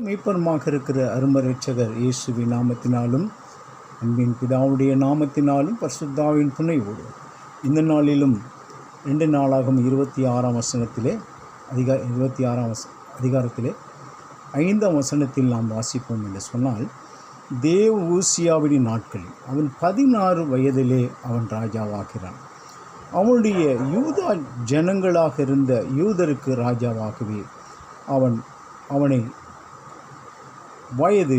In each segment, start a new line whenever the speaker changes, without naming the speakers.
மீட்பருமாக இருக்கிற அருமரட்சகர் இயேசுவின் நாமத்தினாலும் அன்பின் பிதாவுடைய நாமத்தினாலும் பரிசுத்தாவின் துணையோடு இந்த நாளிலும் 2 நாளாகும் 26ஆம் வசனத்திலே 26ஆம் அதிகாரத்திலே 5ஆம் வசனத்தில் நாம் வாசிப்போம் என்று சொன்னால், தேவ் ஊசியாவின் நாட்களில் அவன் 16 வயதிலே அவன் ராஜாவாகிறான். அவனுடைய யூதா ஜனங்களாக இருந்த யூதருக்கு ராஜாவாகவே அவனை வயது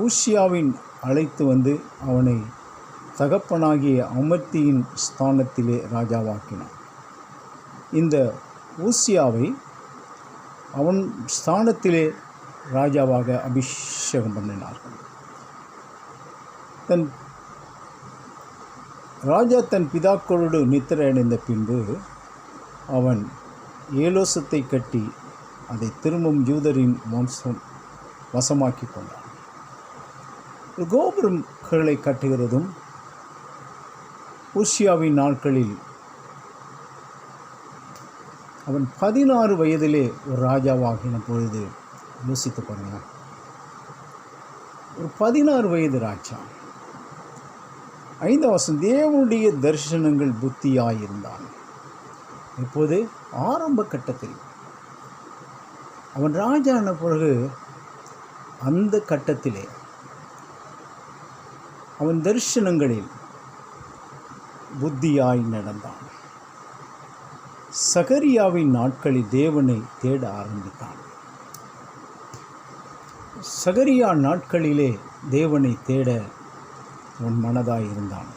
ஊசியாவின் அழைத்து வந்து அவனை தகப்பனாகிய அமர்த்தியின் ஸ்தானத்திலே ராஜாவாக்கினான். இந்த ஊசியாவை அவன் ஸ்தானத்திலே ராஜாவாக அபிஷேகம் பண்ணினார்கள். ராஜா தன் பிதாக்களோடு நித்திரை அடைந்த பின்பு அவன் ஏலோசத்தை கட்டி அதை திரும்பவும் யூதரின் வசமாக்கி கொண்டான். கோபுரங்களை கட்டுகிறதும் ஊசியாவின் நாட்களில் அவன் 16 வயதிலே ஒரு ராஜாவாகின பொழுது யோசித்து பாருங்க. ஒரு 16 வயது ராஜா. 5ஆம் வசனம், தேவனுடைய தரிசனங்கள் புத்தியாயிருந்தான். இப்போது ஆரம்ப கட்டத்தில் அவன் ராஜான பிறகு அந்த கட்டத்திலே அவன் தரிசனங்களில் புத்தியாய் நடந்தான். சகரியாவின் நாட்களில் தேவனை தேட ஆரம்பித்தான். சகரியா நாட்களிலே தேவனை தேட அவன் மனதாய் இருந்தான்.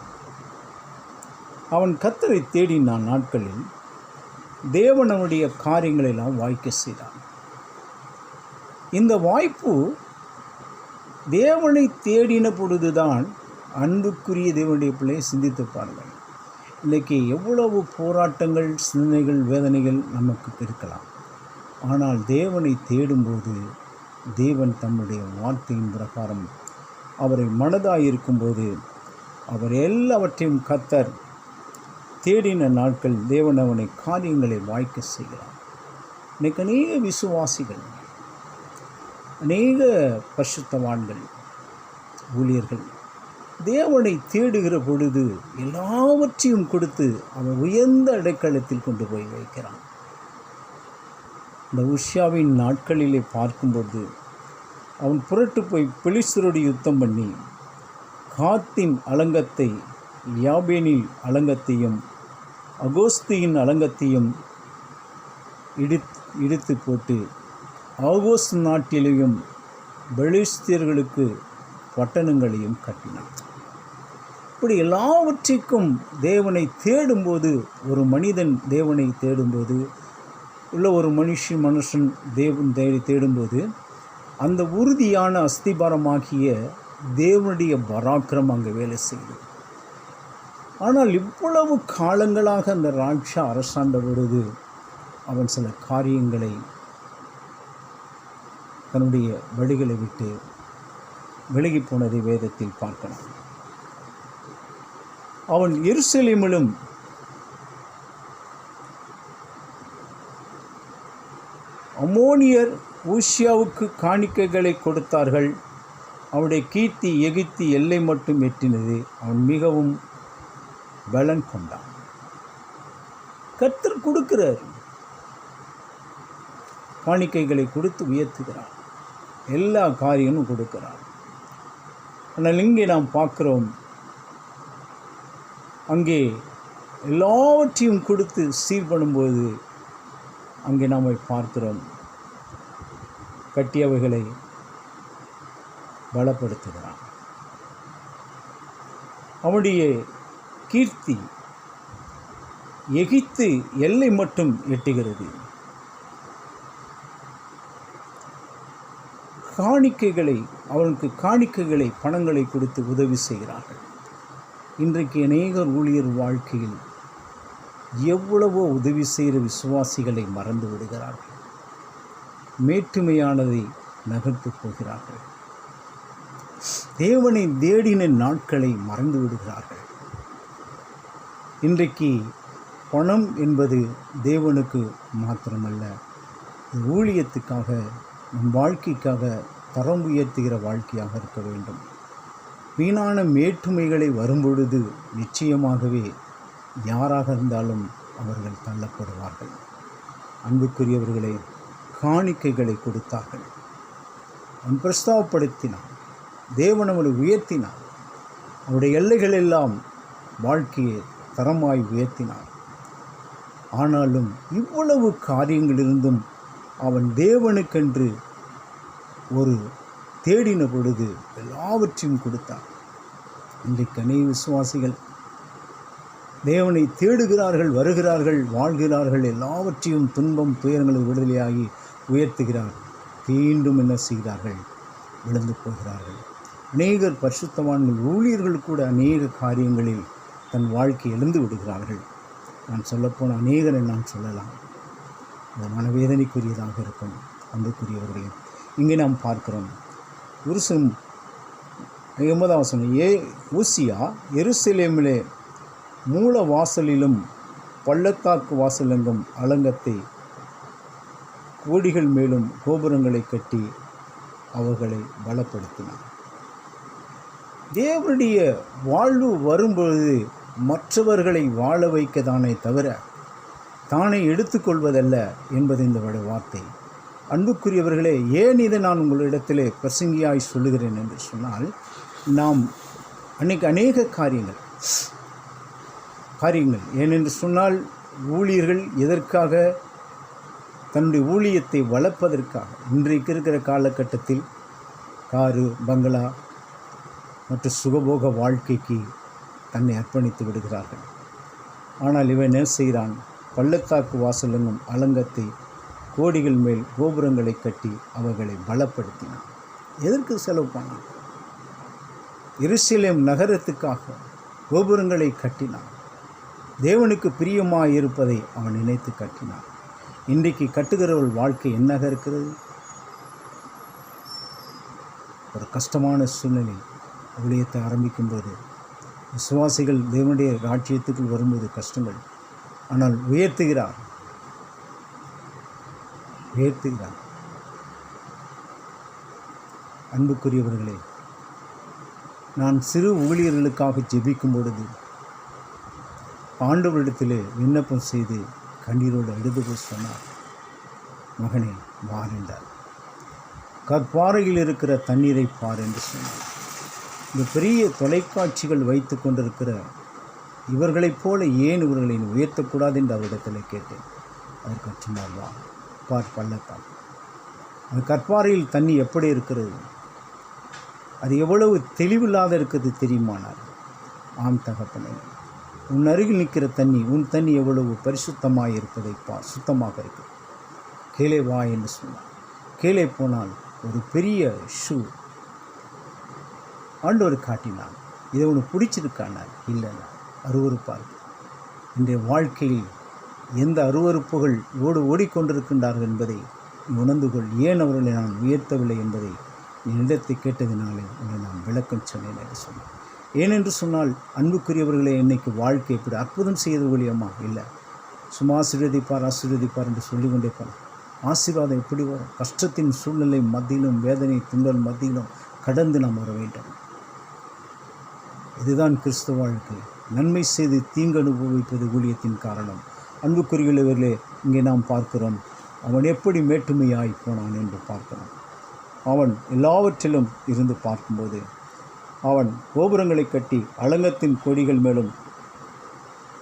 அவன் கர்த்தரை தேடின நாட்களில் தேவனுடைய காரியங்களெல்லாம் வாய்க்க செய்தான். இந்த வாய்ப்பு தேவனை தேடின பொழுதுதான். அன்புக்குரிய தேவனுடைய பிள்ளை சிந்தித்து பாருங்கள். இன்றைக்கி எவ்வளவு போராட்டங்கள், சிந்தனைகள், வேதனைகள் நமக்கு இருக்கலாம். ஆனால் தேவனை தேடும்போது தேவன் தம்முடைய வார்த்தையின் பிரகாரம் அவரை மனதாயிருக்கும்போது அவர் எல்லாவற்றையும் கர்த்தர் தேடின நாட்கள் தேவன் அவனை காரியங்களை வாய்க்க செய்கிறார். இன்றைக்கு அநேக விசுவாசிகள், அநேக பரிசுத்தவான்கள், ஊழியர்கள் தேவனை தேடுகிற பொழுது எல்லாவற்றையும் கொடுத்து அவன் உயர்ந்த அடைக்கலத்தில் கொண்டு போய் வைக்கிறான். இந்த உஷியாவின் நாட்களிலே பார்க்கும்போது அவன் புரட்டு போய் பெலிஸ்தரோடு யுத்தம் பண்ணி காத்தின் அலங்கத்தை, யாபேனின் அலங்கத்தையும் அகோஸ்தியின் அலங்கத்தையும் இடித்து போட்டு ஆகோஸ் நாட்டிலேயும் பெலிஸ்தியர்களுக்கு பட்டணங்களையும் கட்டினான். இப்படி எல்லாவற்றிற்கும் தேவனை தேடும்போது, ஒரு மனிதன் தேவனை தேடும்போது, உள்ள ஒரு மனுஷன் தேவன் தேடும்போது அந்த உறுதியான அஸ்திபாரமாகிய தேவனுடைய பராக்கிரம் அங்கே வேலை செய்யும். ஆனால் இவ்வளவு காலங்களாக அந்த ராஜா அரசாண்ட பொழுது அவன் சில காரியங்களை, தன்னுடைய வழிகளை விட்டு விலகி போனதை வேதத்தில் பார்க்கலாம். அவன் எருசலேமிலும் அம்மோனியர் ஊசியாவுக்கு காணிக்கைகளை கொடுத்தார்கள். அவனுடைய கீர்த்தி எகிப்து எல்லை மட்டும் எட்டினது. அவன் மிகவும் பலன் கொண்டான். கர்த்தர் கொடுக்கிறார், காணிக்கைகளை கொடுத்து உயர்த்துகிறார், எல்லா காரியமும் கொடுக்கிறார். ஆனால் இங்கே நாம் பார்க்குறோம், அங்கே எல்லாவற்றையும் கொடுத்து சீர் பண்ணும்போது அங்கே நாம் பார்க்கிறோம், கட்டியவைகளை பலப்படுத்துகிறான். அவனுடைய கீர்த்தி எகிப்து எல்லை மட்டும் எட்டுகிறது. அவனுக்கு காணிக்கைகளை, பணங்களை கொடுத்து உதவி செய்கிறார்கள். இன்றைக்கு அநேகர் ஊழியர் வாழ்க்கையில் எவ்வளவோ உதவி செய்கிற விசுவாசிகளை மறந்து விடுகிறார்கள். மேட்டுமையானதை நகர்த்து போகிறார்கள். தேவனை தேடின நாட்களை மறந்து விடுகிறார்கள். இன்றைக்கு பணம் என்பது தேவனுக்கு மாத்திரமல்ல, ஊழியத்துக்காக, நம் வாழ்க்கைக்காக தரம் உயர்த்துகிற வாழ்க்கையாக இருக்க வேண்டும். வீணான மேற்றுமைகளை வரும்பொழுது நிச்சயமாகவே யாராக இருந்தாலும் அவர்கள் தள்ளப்படுவார்கள். அன்புக்குரியவர்களே, காணிக்கைகளை கொடுத்தார்கள். அவன் பிரஸ்தாவப்படுத்தினான். தேவன் அவனை உயர்த்தினார். அவருடைய எல்லைகள் எல்லாம் வாழ்க்கையை தரமாய் உயர்த்தினார். ஆனாலும் இவ்வளவு காரியங்களிலிருந்தும் அவன் தேவனுக்கென்று ஒரு தேடின பொழுது எல்லாவற்றையும் கொடுத்தான். இன்றைக்கு அநேக விசுவாசிகள் தேவனை தேடுகிறார்கள், வருகிறார்கள், வாழ்கிறார்கள், எல்லாவற்றையும் துன்பம் துயரங்களை விடுதலையாகி உயர்த்துகிறார். மீண்டும் என்ன செய்கிறார்கள்? விழுந்து போகிறார்கள். அநேகர் பரிசுத்தவான்கள் ஊழியர்கள் கூட அநேக காரியங்களில் தன் வாழ்க்கை எழுந்து விடுகிறார்கள். நான் சொல்லப்போன அநேகரை நான் சொல்லலாம். அது மனவேதனைக்குரியதாக இருக்கும். அன்புக்குரியவர்களே, இங்கே நாம் பார்க்கிறோம். உருசம் 80 வசனம், ஊசியா எருசலேமிலே மூல வாசலிலும் பள்ளத்தாக்கு வாசலெங்கும் அலங்கத்தை கோடிகள் மேலும் கோபுரங்களை கட்டி அவர்களை பலப்படுத்தினார். தேவனுடைய வாழ்வு வரும்பொழுது மற்றவர்களை வாழ வைக்கத்தானே தவிர தானே எடுத்துக்கொள்வதல்ல என்பது இந்த வார்த்தை. அன்புக்குரியவர்களே, ஏன் இதை நான் உங்களிடத்திலே பிரசங்கியாய் சொல்லுகிறேன் என்று சொன்னால், நாம் அன்றைக்கு அநேக காரியங்கள் ஏனென்று சொன்னால், ஊழியர்கள் எதற்காக? தன்னுடைய ஊழியத்தை வளர்ப்பதற்காக. இன்றைக்கு இருக்கிற காலகட்டத்தில் காரு, பங்களா மற்றும் சுகபோக வாழ்க்கைக்கு தன்னை அர்ப்பணித்து விடுகிறார்கள். ஆனால் இவன் என்ன செய்கிறான்? பள்ளத்தாக்கு வாசலெங்கும் அலங்கத்தை கோடிகள் மேல் கோபுரங்களை கட்டி அவர்களை பலப்படுத்தினான். எதற்கு செலவு பண்ணான்? எருசலேம் நகரத்துக்காக கோபுரங்களை கட்டினான். தேவனுக்கு பிரியமாக இருப்பதை அவன் நினைத்து கட்டினான். இன்றைக்கு கட்டுகிறவள் வாழ்க்கை என்னக இருக்கிறது? ஒரு கஷ்டமான சூழ்நிலை. ஊழியத்தை ஆரம்பிக்கும்போது விசுவாசிகள் தேவனுடைய ராஜ்யத்துக்குள் வரும்போது கஷ்டங்கள். ஆனால் உயர்த்துகிறார். அன்புக்குரியவர்களே, நான் சிறு ஊழியர்களுக்காக ஜெபிக்கும் பொழுது ஆண்டவரிடத்திலே விண்ணப்பம் செய்து கண்ணீரோடு அழுது சொன்னார், மகனே வார் என்றார். கற்பாறையில் இருக்கிற தண்ணீரை பார் என்று சொன்னார். இந்த பெரிய தொலைக்காட்சிகள் வைத்து கொண்டிருக்கிற இவர்களைப் போல ஏன் இவர்களை உயர்த்தக்கூடாது என்று அவரிடத்தில் கேட்டேன். அதற்கு சொன்னார், வா பார் பள்ளத்தாக்கு. அந்த கற்பாறையில் தண்ணி எப்படி இருக்கிறது? அது எவ்வளவு தெளிவில்லாத இருக்கிறது தெரியுமானார். ஆம் தகப்பனே, உன் அருகில் நிற்கிற தண்ணி, உன் தண்ணி எவ்வளவு பரிசுத்தமாக இருப்பதை பார், சுத்தமாக இருக்கு. கீழே வா என்று சொன்னார். கீழே போனால் ஒரு பெரிய ஷூ ஆண்டவர் காட்டினான். இதை உனக்கு பிடிச்சிருக்கானார்? இல்லைன்னா அருவருப்பார். இன்றைய வாழ்க்கையில் எந்த அருவருப்புகள் ஓடிக்கொண்டிருக்கின்றார்கள் என்பதை உணர்ந்து கொள். ஏன் அவர்களை நான் உயர்த்தவில்லை என்பதை என்னிடத்தை கேட்டதினாலே உன்னை நான் விளக்கம் சொன்னேன் என்று சொன்னேன். ஏனென்று சொன்னால், அன்புக்குரியவர்களே, இன்னைக்கு வாழ்க்கை எப்படி அற்புதம் செய்து ஒழியமா? இல்லை, சும்மா ஆசீர்வதிப்பார் என்று சொல்லிக்கொண்டே போனார். ஆசீர்வாதம் எப்படி வரும்? கஷ்டத்தின் சூழ்நிலை மத்தியிலும், வேதனை துன்பல் மத்தியிலும் கடந்து நாம் வர வேண்டும். இதுதான் கிறிஸ்துவ வாழ்க்கை. நன்மை செய்து தீங்கு அனுபவிப்பது ஊழியத்தின் காரணம். அன்புக்குரியவர்களே, இங்கே நாம் பார்க்கிறோம், அவன் எப்படி மேட்டுமையாய் போனான் என்று பார்க்கிறோம். அவன் எல்லாவற்றிலும் இருந்து பார்க்கும்போது அவன் கோபுரங்களை கட்டி அலங்கத்தின் கொடிகள் மேலும்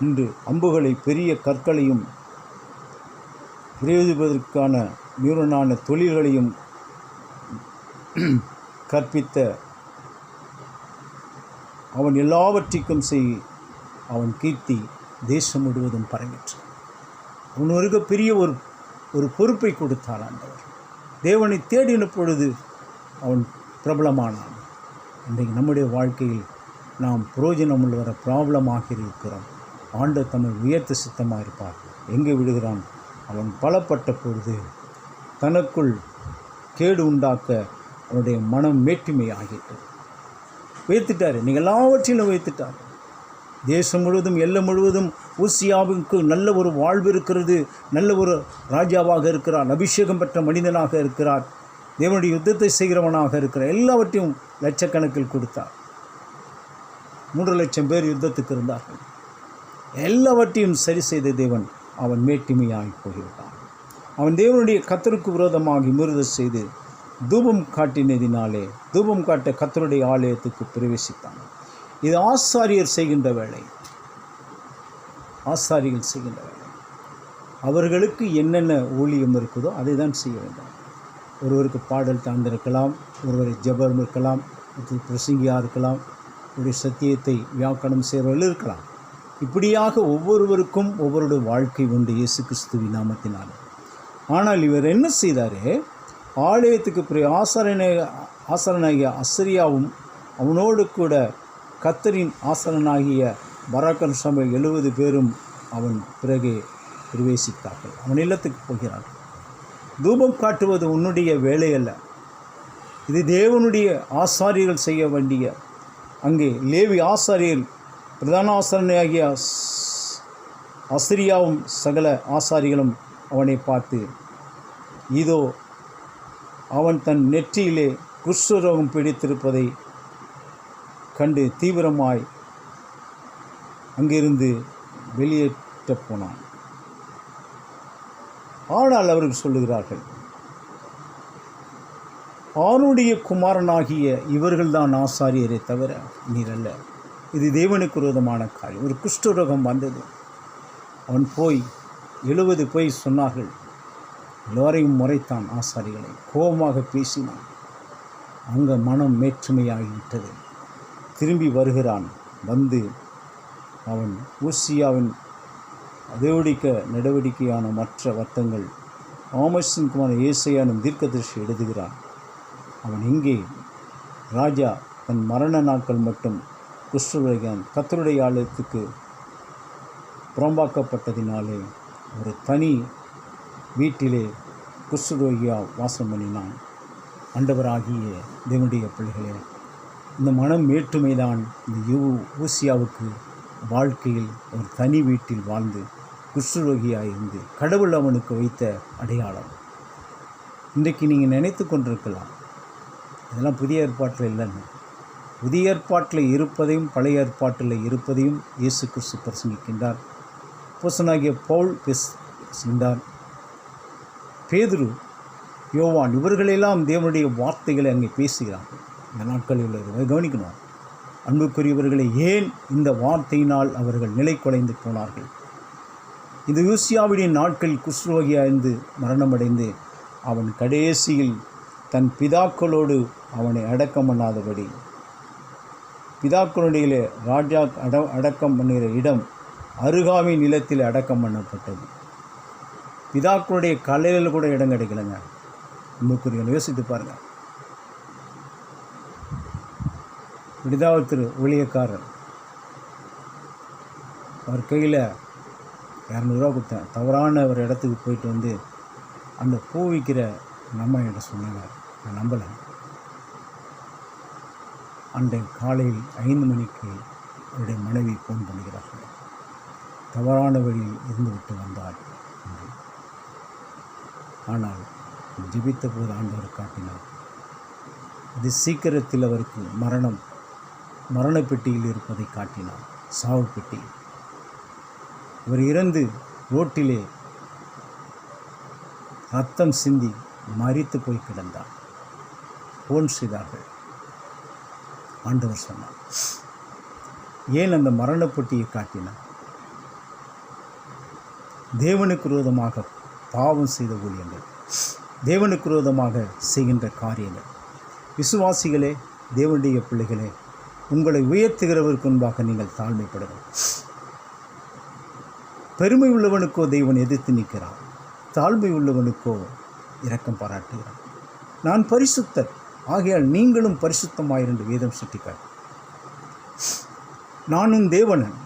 இன்று அம்புகளை, பெரிய கற்களையும், பிரயோகிப்பதற்கான நியூரனான தொழில்களையும் கற்பித்த அவன் எல்லாவற்றிற்கும் அவன் கீர்த்தி தேசம் முழுவதும் பரவிற்று. அவனுக்கு பெரிய ஒரு பொறுப்பை கொடுத்தார் ஆண்டவர். தேவனை தேடின பொழுது அவன் பிரபலமானான். இன்றைக்கு நம்முடைய வாழ்க்கையில் நாம் புரோஜனம் உள்ளவர ப்ராப்ளமாக இருக்கிறோம். ஆண்டவர் தம்மை உயர்த்த சித்தமாக இருப்பார். எங்கே விடுகிறான்? அவன் பலப்பட்ட பொழுது தனக்குள் கேடு உண்டாக்க அவனுடைய மனம் மேட்டுமை ஆகிட்டு உயர்த்திட்டார். நீங்கள் எல்லாவற்றிலும் உயர்த்திட்டார். தேசம் முழுவதும், எல்லை முழுவதும் ஊசியாவுக்கு நல்ல ஒரு வாழ்வு இருக்கிறது. நல்ல ஒரு ராஜாவாக இருக்கிறார். அபிஷேகம் பெற்ற மனிதனாக இருக்கிறார். தேவனுடைய யுத்தத்தை செய்கிறவனாக இருக்கிற எல்லாவற்றையும் லட்சக்கணக்கில் கொடுத்தார். 3 லட்சம் பேர் யுத்தத்துக்கு இருந்தார்கள். எல்லாவற்றையும் சரி செய்த தேவன் அவன் மேட்டிமையாகி போய்விட்டான். அவன் தேவனுடைய கர்த்தருக்கு விரோதமாகி முறுதல் செய்து தூபம் காட்டினதினாலே தூபம் காட்ட கர்த்தருடைய ஆலயத்துக்கு பிரவேசித்தான். இது ஆசாரியர் செய்கின்ற வேலை. ஆசாரிகள் செய்கின்ற வேலை. அவர்களுக்கு என்னென்ன ஊழியம் இருக்குதோ அதை தான் செய்ய வேண்டும். ஒருவருக்கு பாடல் தாழ்ந்திருக்கலாம், ஒருவரை ஜெபம் இருக்கலாம், ஒருத்தர் பிரசங்கியாக இருக்கலாம், ஒரு சத்தியத்தை வியாக்கணம் செய்கிறவர்கள் இருக்கலாம். இப்படியாக ஒவ்வொருவருக்கும் ஒவ்வொருடைய வாழ்க்கை உண்டு இயேசு கிறிஸ்துவின் நாமத்தினால். ஆனால் இவர் என்ன செய்தார்? ஆலயத்துக்கு ஆசாரனாகிய அசரியாவும் அவனோடு கூட கர்த்தரின் ஆசாரனாகிய பராக்கர் சபை 70 பேரும் அவன் பிறகு பிரவேசித்தார்கள். அவன் இல்லத்துக்கு போகிறான். தூபம் காட்டுவது உன்னுடைய வேலை அல்ல. இது தேவனுடைய ஆசாரியர்கள் செய்ய வேண்டிய. அங்கே லேவி ஆசாரியர்கள் பிரதான ஆசாரனாகிய அசரியாவும் சகல ஆசாரிகளும் அவனை பார்த்து, இதோ அவன் தன் நெற்றியிலே குஷ்டரோகம் பிடித்திருப்பதை கண்டு தீவிரமாய் அங்கிருந்து வெளியேற்றப் போனான். ஆனால் அவர்கள் சொல்லுகிறார்கள், ஆணுடைய குமாரனாகிய இவர்கள்தான் ஆசாரியரை தவிர நீர் அல்ல. இது தேவனுக்கு விரோதமான காரியம். ஒரு குஷ்டரோகம் வந்தது. அவன் போய் 70 போய் சொன்னார்கள். எல்லோரையும் முறைத்தான். ஆசாரிகளை கோபமாக பேசினான். அங்கே மனம் மேற்றுமையாகிவிட்டது. திரும்பி வருகிறான். வந்து அவன் ஊசியாவின் அதோடிக்க நடவடிக்கையான மற்ற வர்த்தங்கள் ஆமோசின் குமாரன் ஏசாயாவின் தீர்க்கதரிசி எழுதுகிறான். அவன் இங்கே ராஜா தன் மரண நாட்கள் மட்டும் குஷ்டரோகியான் கர்த்தருடைய ஆலயத்துக்கு புறம்பாக்கப்பட்டதினாலே ஒரு தனி வீட்டிலே குஷ்டரோகியா வாசம் பண்ணினான். ஆண்டவராகிய தேவனுடைய பிள்ளைகளே, இந்த மனம் வேற்றுமைதான் இந்த ஊசியாவுக்கு வாழ்க்கையில் ஒரு தனி வீட்டில் வாழ்ந்து குஷ்டரோகியாக இருந்து கடவுள் அவனுக்கு வைத்த அடையாளம். இன்றைக்கு நீங்கள் நினைத்து கொண்டிருக்கலாம், இதெல்லாம் புதிய ஏற்பாட்டில் இல்லைன்னு. புதிய ஏற்பாட்டில் இருப்பதையும் பழைய ஏற்பாட்டில் இருப்பதையும் இயேசு கிறிஸ்து பிரசங்கிக்கின்றார். அப்போஸ்தலனாகிய பவுல் பேசுகின்றார். பேதுரு, யோவான் இவர்களெல்லாம் தேவனுடைய வார்த்தைகளை அங்கே பேசுகிறார்கள். இந்த நாட்களில் உள்ளதை கவனிக்கணும். அன்புக்குரியவர்களை, ஏன் இந்த வார்த்தையினால் அவர்கள் நிலை குலைந்து போனார்கள்? இந்த யூசியாவுடைய நாட்களில் குஷ்டரோகியாய்ந்து மரணமடைந்து அவன் கடைசியில் தன் பிதாக்களோடு அவனை அடக்கம் பண்ணாதபடி, பிதாக்களுடைய ராஜா அடக்கம் பண்ணுகிற இடம் அருகாமை நிலத்தில் அடக்கம் பண்ணப்பட்டது. பிதாக்களுடைய கலையில் கூட இடம் கிடைக்கலைங்க. அன்புக்குரியவர்கள் யோசித்து பாருங்கள். விடுதாவது திரு ஊழியக்காரர், அவர் கையில் 200 ரூபா கொடுத்தேன். தவறான ஒரு இடத்துக்கு போயிட்டு வந்து அந்த பூ விற்கிற நம்ம என்கிட்ட சொன்னாங்க. நான் நம்பலை. அன்றைய காலையில் 5 மணிக்கு அவருடைய மனைவி ஃபோன் பண்ணுகிறார்கள். தவறான வழியில் இருந்து விட்டு வந்தார் என்று. ஆனால் ஜெபித்த போது ஆண்டவர் காட்டினார். இது சீக்கிரத்தில் அவருக்கு மரண பெட்டியில் இருப்பதை காட்டினார். சாவு பெட்டி. இவர் இறந்து ரோட்டிலே ரத்தம் சிந்தி மரித்து போய் கிடந்தார். போன் செய்தார்கள். ஆண்டவர் சொன்னார், ஏன் அந்த மரணப்பட்டியை காட்டினார்? தேவனுக்கு விரோதமாக பாவம் செய்த ஊழியங்கள், தேவனுக்கு விரோதமாக செய்கின்ற காரியங்கள். விசுவாசிகளே, தேவனுடைய பிள்ளைகளே, உங்களை உயர்த்துகிறவருக்கு முன்பாக நீங்கள் தாழ்மைப்படுங்கள். பெருமை உள்ளவனுக்கோ தேவன் எதிர்த்து நிற்கிறார், தாழ்மை உள்ளவனுக்கோ இரக்கம் பாராட்டுகிறார். நான் பரிசுத்தர், ஆகையால் நீங்களும் பரிசுத்தமாயிருந்து வேதம் சுட்டிக்கார். நானும் தேவனன்,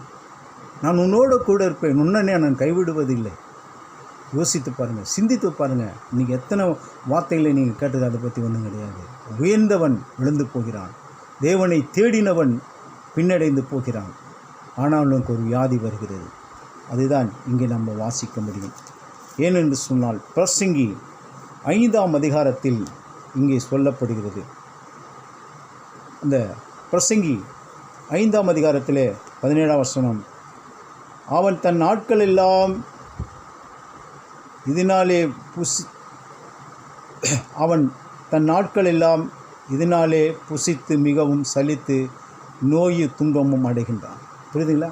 நான் உன்னோட கூட இருப்பேன், உன்னனே நான் கைவிடுவதில்லை. யோசித்து பாருங்கள், சிந்தித்து பாருங்கள். இன்றைக்கி எத்தனை வார்த்தைகளை நீங்கள் கேட்டது அதை பற்றி ஒன்றும் கிடையாது. உயர்ந்தவன் விழுந்து போகிறான், தேவனை தேடினவன் பின்னடைந்து போகிறான். ஆனால் அவனுக்கு ஒரு வியாதி வருகிறது. அதுதான் இங்கே நம்ம வாசிக்க முடியும். ஏனென்று சொன்னால் பிரசங்கி 5ஆம் அதிகாரத்தில் இங்கே சொல்லப்படுகிறது. அந்த பிரசங்கி 5ஆம் அதிகாரத்திலே 17ஆம் வசனம், அவன் தன் நாட்கள் எல்லாம் இதனாலே புசித்து மிகவும் சலித்து நோயும் துன்பமும் அடைகின்றான். புரியுதுங்களா?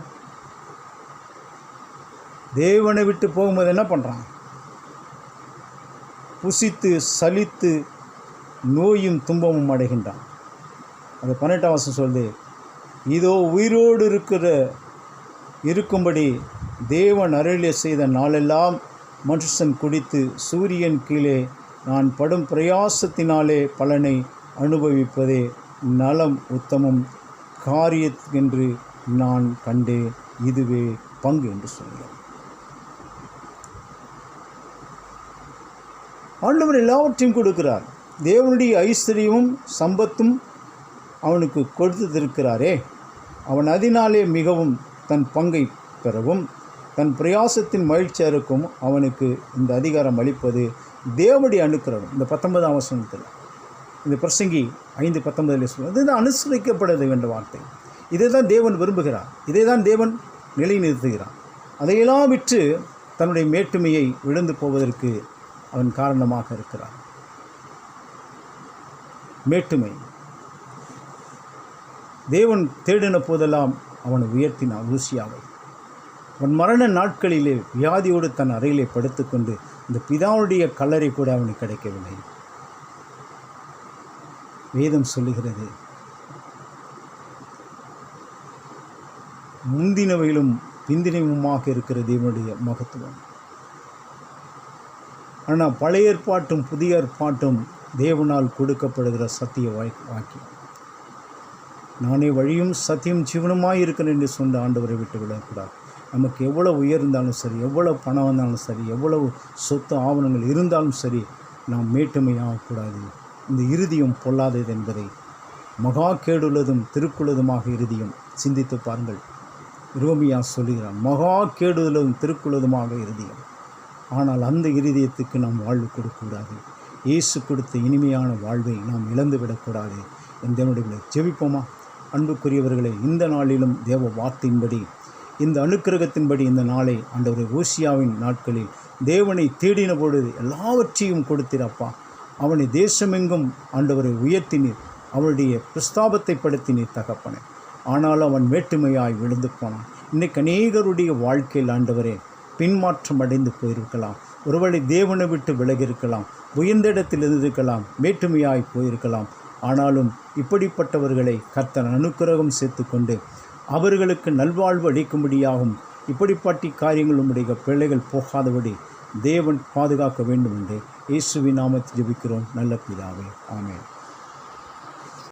தேவனை விட்டு போகும்போது என்ன பண்ணுறான்? புசித்து சலித்து நோயும் துன்பமும் அடைகின்றான். அது 18ஆம் வசனம் சொல்லுது, இதோ உயிரோடு இருக்கும்படி தேவன் அருளை செய்த நாளெல்லாம் மனுஷன் குடித்து சூரியன் கீழே நான் படும் பிரயாசத்தினாலே பலனை அனுபவிப்பதே நலம் உத்தமம் காரியத்துக்கென்று நான் கண்டேன், இதுவே பங்கு என்று சொல்கிறார். ஆண்டவர் எல்லாவற்றையும் கொடுக்கிறார். தேவனுடைய ஐஸ்வர்யமும் சம்பத்தும் அவனுக்கு கொடுத்திருக்கிறாரே, அவன் அதனாலே மிகவும் தன் பங்கை பெறவும் தன் பிரயாசத்தின் மகிழ்ச்சியாருக்கும் அவனுக்கு இந்த அதிகாரம் அளிப்பது தேவனுடைய அனுக்கிரகம். இந்த 19ஆம் வசனத்தில் இந்த பிரசங்கி 5:19 சொல்லுவது இதுதான் அனுசரிக்கப்பட வேண்டிய வார்த்தை. இதை தான் தேவன் விரும்புகிறார், இதை தான் தேவன் நிலைநிறுத்துகிறார். அதையெல்லாம் விற்று தன்னுடைய மேட்டுமையை விழுந்து போவதற்கு அவன் காரணமாக இருக்கிறான். மேட்டுமை. தேவன் தேடின போதெல்லாம் அவனை உயர்த்தினான். ஊசியாவை அவன் மரண நாட்களிலே வியாதியோடு தன் அறையிலே படுத்துக்கொண்டு இந்த பிதாவுடைய கல்லறை கூட அவனுக்கு கிடைக்கவில்லை. வேதம் சொல்லுகிறது, முந்தினவையிலும் பிந்தினவுமாக இருக்கிற தேவனுடைய மகத்துவம். ஆனால் பழைய ஏற்பாட்டும் புதிய ஏற்பாட்டும் தேவனால் கொடுக்கப்படுகிற சத்திய வாக்கியம். நானே வழியும் சத்தியம் ஜீவனுமாய் இருக்கிறேன் என்று சொன்ன ஆண்டவரை விட்டு விடக்கூடாது. நமக்கு எவ்வளவு உயர்ந்தாலும் சரி, எவ்வளவு பணம் வந்தாலும் சரி, எவ்வளவு சொத்து ஆவணங்கள் இருந்தாலும் சரி, நாம் மேட்டுமையாகக்கூடாது. இந்த இருதயம் பொல்லாதது என்பதை மகா கேடுள்ளதும் திருக்குள்ளதுமாக இருதயம் சிந்தித்து பாருங்கள். ரோமியா சொல்லுகிறான், மகா கேடுள்ளதும் திருக்குள்ளதுமாக இருதயம். ஆனால் அந்த இருதயத்துக்கு நாம் வாழ்வு கொடுக்கக்கூடாது. இயேசு கொடுத்த இனிமையான வாழ்வை நாம் இழந்துவிடக்கூடாது. என் தேவனுடைய ஜெபிப்போமா? அன்புக்குரியவர்களே, இந்த நாளிலும் தேவ வார்த்தையின்படி, இந்த அனுக்கிரகத்தின்படி இந்த நாளை ஆண்டவரே ஓசியாவின் நாட்களில் தேவனை தேடின பொழுது எல்லாவற்றையும் கொடுத்தீரப்பா. அவனை தேசமெங்கும் ஆண்டவரை உயர்த்தினீர், அவனுடைய பிரஸ்தாபத்தை படுத்தினீர் தகப்பனே. ஆனால் அவன் மேட்டுமையாய் விழுந்து போனான். இன்றைக்கு அநேகருடைய வாழ்க்கையில் ஆண்டவரே பின்மாற்றம் அடைந்து போயிருக்கலாம். ஒருவேளை தேவனை விட்டு விலகியிருக்கலாம், உயர்ந்த இடத்தில் இருந்திருக்கலாம், மேட்டுமையாய் போயிருக்கலாம். ஆனாலும் இப்படிப்பட்டவர்களை கர்த்தர் அனுக்கிரகம் சேர்த்துக்கொண்டு அவர்களுக்கு நல்வாழ்வு அளிக்கும்படியாகும். இப்படிப்பட்ட காரியங்கள் உம்முடைய பிள்ளைகள் போகாதபடி தேவன் பாதுகாக்க வேண்டும் என்று இயேசுவின் நாமத்தில் ஜெபிக்கிறோம் நல்ல பிதாவே, ஆமென்.